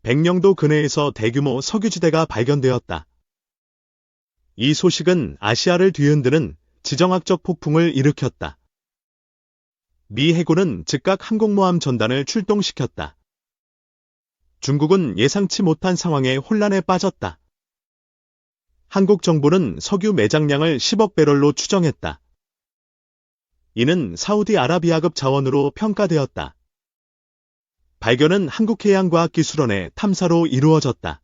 백령도 근해에서 대규모 석유지대가 발견되었다. 이 소식은 아시아를 뒤흔드는 지정학적 폭풍을 일으켰다. 미 해군은 즉각 항공모함 전단을 출동시켰다. 중국은 예상치 못한 상황에 혼란에 빠졌다. 한국 정부는 석유 매장량을 10억 배럴로 추정했다. 이는 사우디아라비아급 자원으로 평가되었다. 발견은 한국해양과학기술원의 탐사로 이루어졌다.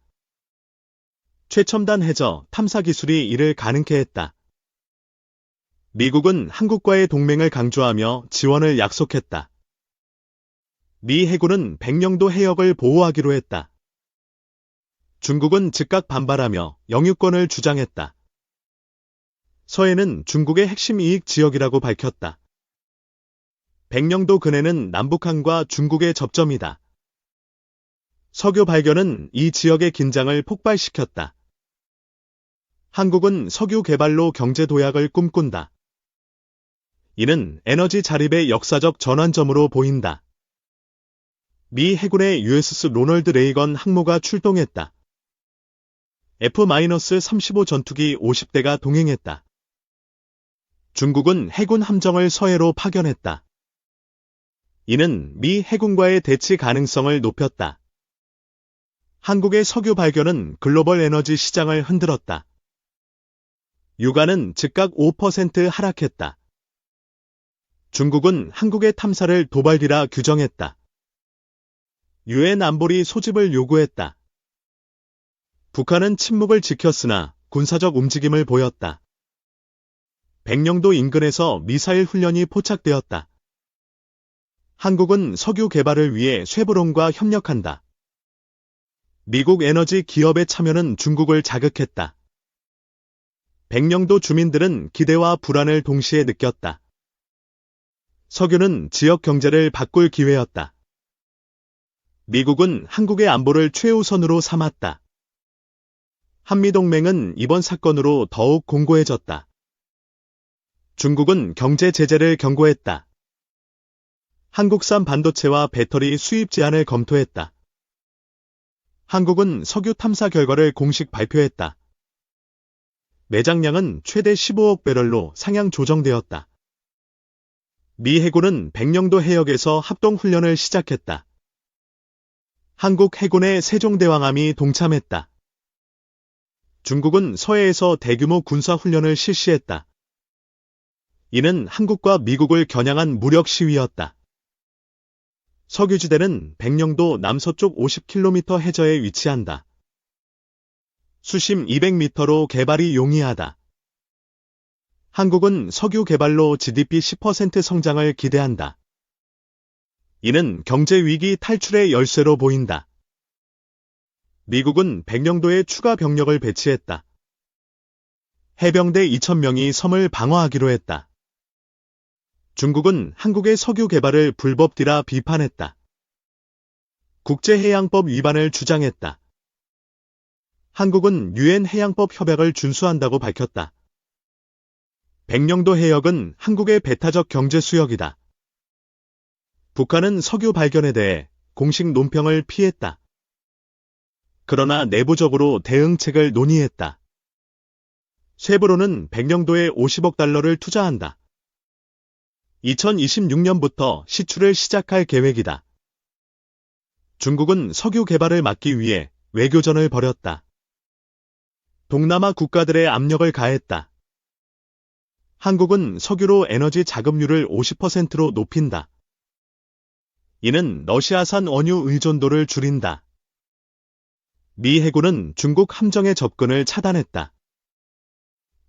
최첨단 해저 탐사 기술이 이를 가능케 했다. 미국은 한국과의 동맹을 강조하며 지원을 약속했다. 미 해군은 백령도 해역을 보호하기로 했다. 중국은 즉각 반발하며 영유권을 주장했다. 서해는 중국의 핵심 이익 지역이라고 밝혔다. 백령도 근해는 남북한과 중국의 접점이다. 석유 발견은 이 지역의 긴장을 폭발시켰다. 한국은 석유 개발로 경제 도약을 꿈꾼다. 이는 에너지 자립의 역사적 전환점으로 보인다. 미 해군의 USS 로널드 레이건 항모가 출동했다. F-35 전투기 50대가 동행했다. 중국은 해군 함정을 서해로 파견했다. 이는 미 해군과의 대치 가능성을 높였다. 한국의 석유 발견은 글로벌 에너지 시장을 흔들었다. 유가는 즉각 5% 하락했다. 중국은 한국의 탐사를 도발기라 규정했다. 유엔 안보리 소집을 요구했다. 북한은 침묵을 지켰으나 군사적 움직임을 보였다. 백령도 인근에서 미사일 훈련이 포착되었다. 한국은 석유 개발을 위해 쉐보론과 협력한다. 미국 에너지 기업의 참여는 중국을 자극했다. 백령도 주민들은 기대와 불안을 동시에 느꼈다. 석유는 지역 경제를 바꿀 기회였다. 미국은 한국의 안보를 최우선으로 삼았다. 한미동맹은 이번 사건으로 더욱 공고해졌다. 중국은 경제 제재를 경고했다. 한국산 반도체와 배터리 수입 제한을 검토했다. 한국은 석유 탐사 결과를 공식 발표했다. 매장량은 최대 15억 배럴로 상향 조정되었다. 미 해군은 백령도 해역에서 합동훈련을 시작했다. 한국 해군의 세종대왕함이 동참했다. 중국은 서해에서 대규모 군사훈련을 실시했다. 이는 한국과 미국을 겨냥한 무력 시위였다. 석유지대는 백령도 남서쪽 50km 해저에 위치한다. 수심 200m로 개발이 용이하다. 한국은 석유 개발로 GDP 10% 성장을 기대한다. 이는 경제위기 탈출의 열쇠로 보인다. 미국은 백령도에 추가 병력을 배치했다. 해병대 2,000명이 섬을 방어하기로 했다. 중국은 한국의 석유 개발을 불법디라 비판했다. 국제해양법 위반을 주장했다. 한국은 유엔 해양법 협약을 준수한다고 밝혔다. 백령도 해역은 한국의 배타적 경제 수역이다. 북한은 석유 발견에 대해 공식 논평을 피했다. 그러나 내부적으로 대응책을 논의했다. 쉐보론은 백령도에 50억 달러를 투자한다. 2026년부터 시추를 시작할 계획이다. 중국은 석유 개발을 막기 위해 외교전을 벌였다. 동남아 국가들의 압력을 가했다. 한국은 석유로 에너지 자급률을 50%로 높인다. 이는 러시아산 원유 의존도를 줄인다. 미 해군은 중국 함정의 접근을 차단했다.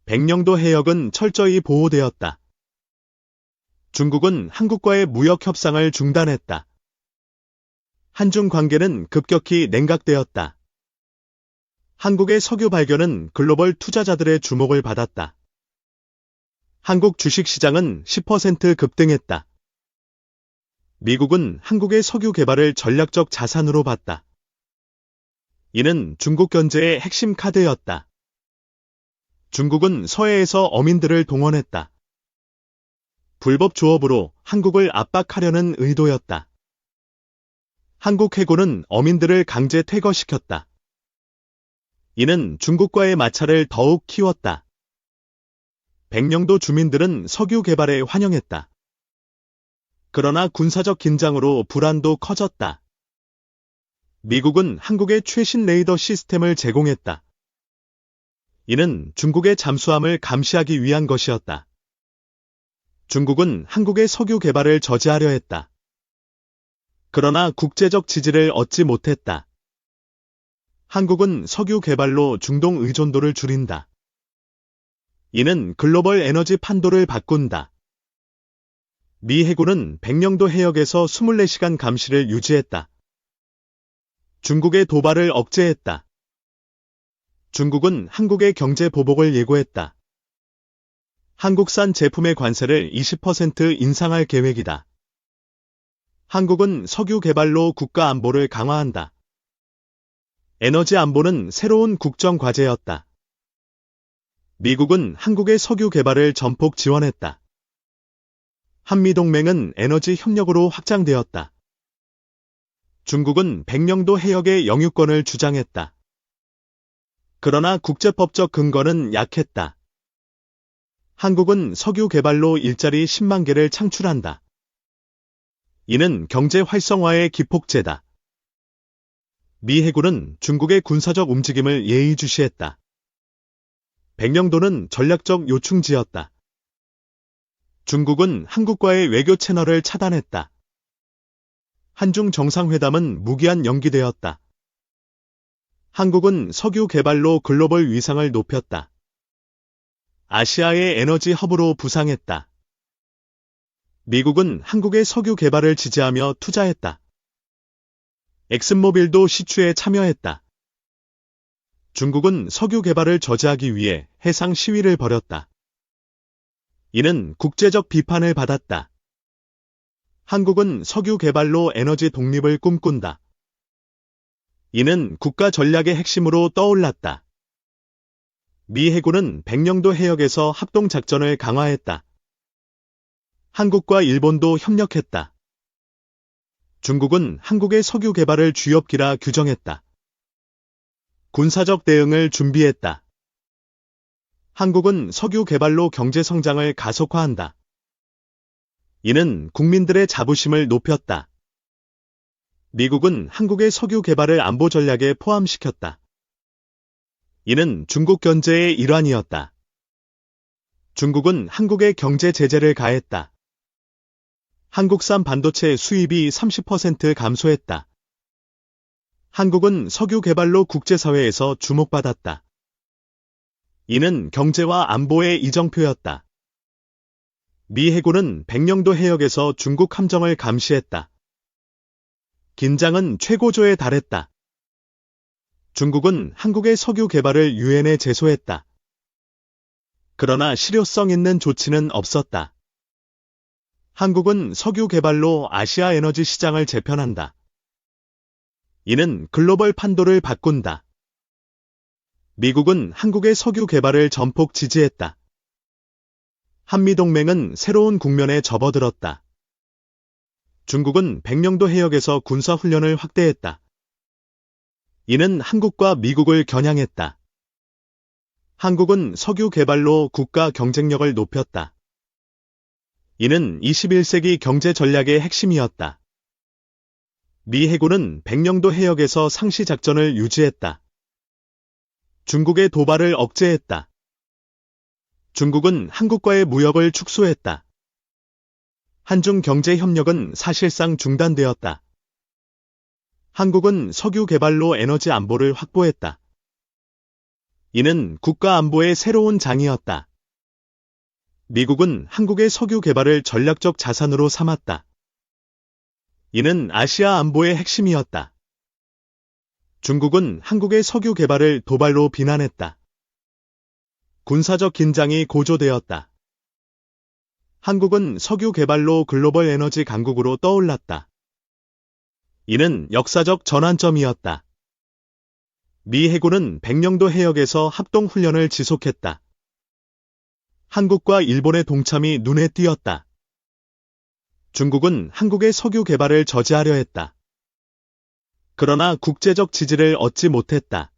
백령도 해역은 철저히 보호되었다. 중국은 한국과의 무역 협상을 중단했다. 한중 관계는 급격히 냉각되었다. 한국의 석유 발견은 글로벌 투자자들의 주목을 받았다. 한국 주식시장은 10% 급등했다. 미국은 한국의 석유 개발을 전략적 자산으로 봤다. 이는 중국 견제의 핵심 카드였다. 중국은 서해에서 어민들을 동원했다. 불법 조업으로 한국을 압박하려는 의도였다. 한국 해군은 어민들을 강제 퇴거시켰다. 이는 중국과의 마찰을 더욱 키웠다. 백령도 주민들은 석유 개발에 환영했다. 그러나 군사적 긴장으로 불안도 커졌다. 미국은 한국에 최신 레이더 시스템을 제공했다. 이는 중국의 잠수함을 감시하기 위한 것이었다. 중국은 한국의 석유 개발을 저지하려 했다. 그러나 국제적 지지를 얻지 못했다. 한국은 석유 개발로 중동 의존도를 줄인다. 이는 글로벌 에너지 판도를 바꾼다. 미 해군은 백령도 해역에서 24시간 감시를 유지했다. 중국의 도발을 억제했다. 중국은 한국의 경제 보복을 예고했다. 한국산 제품의 관세를 20% 인상할 계획이다. 한국은 석유 개발로 국가 안보를 강화한다. 에너지 안보는 새로운 국정 과제였다. 미국은 한국의 석유 개발을 전폭 지원했다. 한미동맹은 에너지 협력으로 확장되었다. 중국은 백령도 해역의 영유권을 주장했다. 그러나 국제법적 근거는 약했다. 한국은 석유 개발로 일자리 10만 개를 창출한다. 이는 경제 활성화의 기폭제다. 미 해군은 중국의 군사적 움직임을 예의주시했다. 백령도는 전략적 요충지였다. 중국은 한국과의 외교 채널을 차단했다. 한중 정상회담은 무기한 연기되었다. 한국은 석유 개발로 글로벌 위상을 높였다. 아시아의 에너지 허브로 부상했다. 미국은 한국의 석유 개발을 지지하며 투자했다. 엑슨모빌도 시추에 참여했다. 중국은 석유 개발을 저지하기 위해 해상 시위를 벌였다. 이는 국제적 비판을 받았다. 한국은 석유 개발로 에너지 독립을 꿈꾼다. 이는 국가 전략의 핵심으로 떠올랐다. 미 해군은 백령도 해역에서 합동작전을 강화했다. 한국과 일본도 협력했다. 중국은 한국의 석유 개발을 주역기라 규정했다. 군사적 대응을 준비했다. 한국은 석유 개발로 경제 성장을 가속화한다. 이는 국민들의 자부심을 높였다. 미국은 한국의 석유 개발을 안보 전략에 포함시켰다. 이는 중국 견제의 일환이었다. 중국은 한국에 경제 제재를 가했다. 한국산 반도체 수입이 30% 감소했다. 한국은 석유 개발로 국제사회에서 주목받았다. 이는 경제와 안보의 이정표였다. 미 해군은 백령도 해역에서 중국 함정을 감시했다. 긴장은 최고조에 달했다. 중국은 한국의 석유 개발을 유엔에 제소했다. 그러나 실효성 있는 조치는 없었다. 한국은 석유 개발로 아시아 에너지 시장을 재편한다. 이는 글로벌 판도를 바꾼다. 미국은 한국의 석유 개발을 전폭 지지했다. 한미동맹은 새로운 국면에 접어들었다. 중국은 백령도 해역에서 군사훈련을 확대했다. 이는 한국과 미국을 겨냥했다. 한국은 석유 개발로 국가 경쟁력을 높였다. 이는 21세기 경제 전략의 핵심이었다. 미 해군은 백령도 해역에서 상시 작전을 유지했다. 중국의 도발을 억제했다. 중국은 한국과의 무역을 축소했다. 한중 경제 협력은 사실상 중단되었다. 한국은 석유 개발로 에너지 안보를 확보했다. 이는 국가 안보의 새로운 장이었다. 미국은 한국의 석유 개발을 전략적 자산으로 삼았다. 이는 아시아 안보의 핵심이었다. 중국은 한국의 석유 개발을 도발로 비난했다. 군사적 긴장이 고조되었다. 한국은 석유 개발로 글로벌 에너지 강국으로 떠올랐다. 이는 역사적 전환점이었다. 미 해군은 백령도 해역에서 합동훈련을 지속했다. 한국과 일본의 동참이 눈에 띄었다. 중국은 한국의 석유 개발을 저지하려 했다. 그러나 국제적 지지를 얻지 못했다.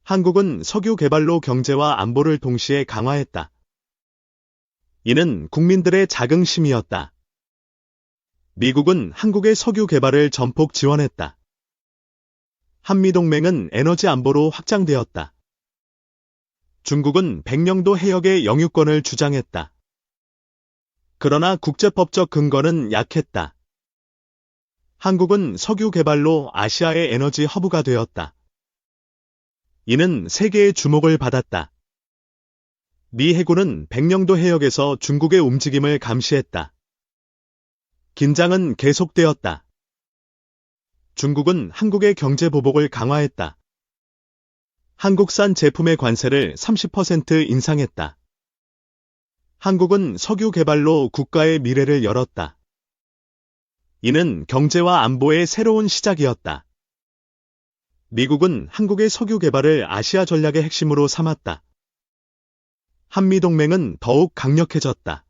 한국은 석유 개발로 경제와 안보를 동시에 강화했다. 이는 국민들의 자긍심이었다. 미국은 한국의 석유 개발을 전폭 지원했다. 한미동맹은 에너지 안보로 확장되었다. 중국은 백령도 해역의 영유권을 주장했다. 그러나 국제법적 근거는 약했다. 한국은 석유 개발로 아시아의 에너지 허브가 되었다. 이는 세계의 주목을 받았다. 미 해군은 백령도 해역에서 중국의 움직임을 감시했다. 긴장은 계속되었다. 중국은 한국의 경제 보복을 강화했다. 한국산 제품의 관세를 30% 인상했다. 한국은 석유 개발로 국가의 미래를 열었다. 이는 경제와 안보의 새로운 시작이었다. 미국은 한국의 석유 개발을 아시아 전략의 핵심으로 삼았다. 한미동맹은 더욱 강력해졌다.